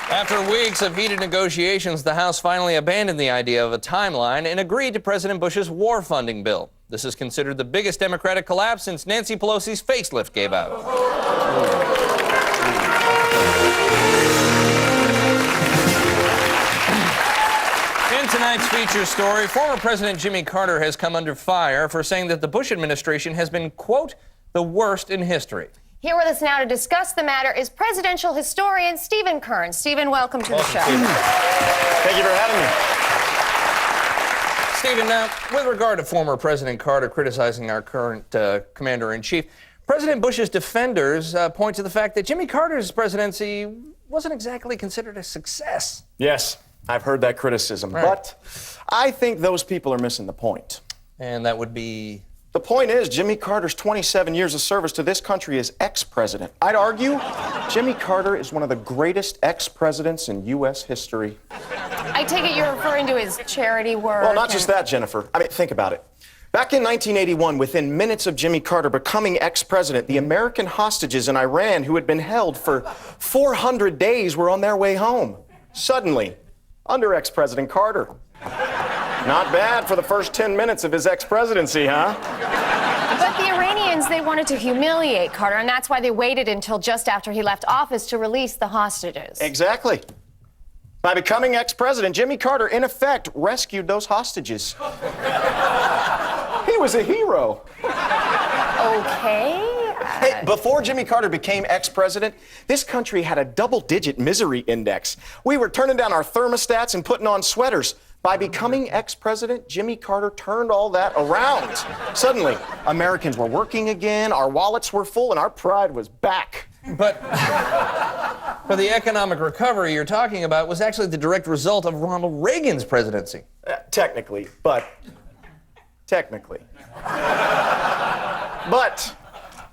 After weeks of heated negotiations, the House finally abandoned the idea of a timeline and agreed to President Bush's war funding bill. This is considered the biggest Democratic collapse since Nancy Pelosi's facelift gave out. In tonight's feature story, former President Jimmy Carter has come under fire for saying that the Bush administration has been, quote, the worst in history. Here with us now to discuss the matter is presidential historian Stephen Kearns. Stephen, welcome to the show. Thank you for having me. Stephen, now, with regard to former President Carter criticizing our current commander-in-chief, President Bush's defenders point to the fact that Jimmy Carter's presidency wasn't exactly considered a success. Yes, I've heard that criticism, right. But I think those people are missing the point. And that would be? The point is, Jimmy Carter's 27 years of service to this country as ex-president. I'd argue Jimmy Carter is one of the greatest ex-presidents in U.S. history. I take it you're referring to his charity work. Well, not just that, Jennifer. I mean, think about it. Back in 1981, within minutes of Jimmy Carter becoming ex-president, the American hostages in Iran who had been held for 400 days were on their way home. Suddenly, under ex-President Carter. Not bad for the first 10 minutes of his ex-presidency, huh? But the Iranians, they wanted to humiliate Carter, and that's why they waited until just after he left office to release the hostages. Exactly. By becoming ex-president, Jimmy Carter, in effect, rescued those hostages. He was a hero. Okay. Hey, before Jimmy Carter became ex-president, this country had a double-digit misery index. We were turning down our thermostats and putting on sweaters. By becoming ex-president, Jimmy Carter turned all that around. Suddenly, Americans were working again, our wallets were full, and our pride was back. But the economic recovery you're talking about was actually the direct result of Ronald Reagan's presidency. Technically. But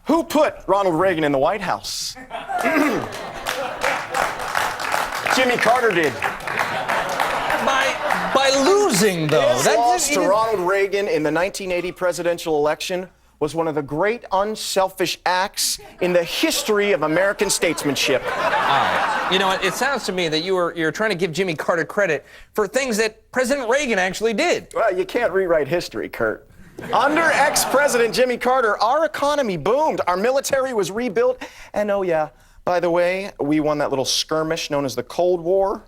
who put Ronald Reagan in the White House? Jimmy Carter did. By losing, though. His loss to Ronald Reagan in the 1980 presidential election was one of the great unselfish acts in the history of American statesmanship. You know what? It sounds to me that you're trying to give Jimmy Carter credit for things that President Reagan actually did. Well, you can't rewrite history, Kurt. Under ex-President Jimmy Carter, our economy boomed, our military was rebuilt, and oh yeah, by the way, we won that little skirmish known as the Cold War.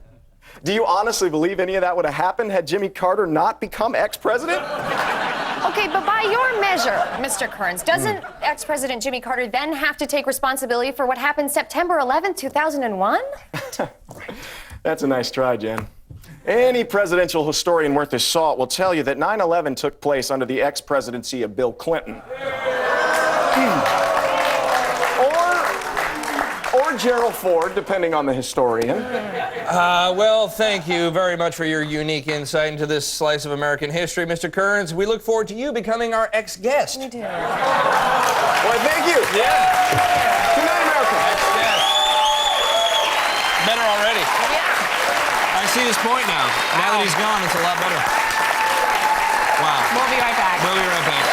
Do you honestly believe any of that would have happened had Jimmy Carter not become ex-president? Okay, but by your measure, Mr. Kearns, doesn't ex-President Jimmy Carter then have to take responsibility for what happened September 11th, 2001? That's a nice try, Jen. Any presidential historian worth his salt will tell you that 9/11 took place under the ex-presidency of Bill Clinton. Or Gerald Ford, depending on the historian. Well, thank you very much for your unique insight into this slice of American history, Mr. Kearns. We look forward to you becoming our ex-guest. We do. Well, thank you. Yeah. Good night, America. Ex-guest. Better already. Yeah. I see his point now. Now that he's gone, it's a lot better. Wow. We'll be right back. We'll be right back.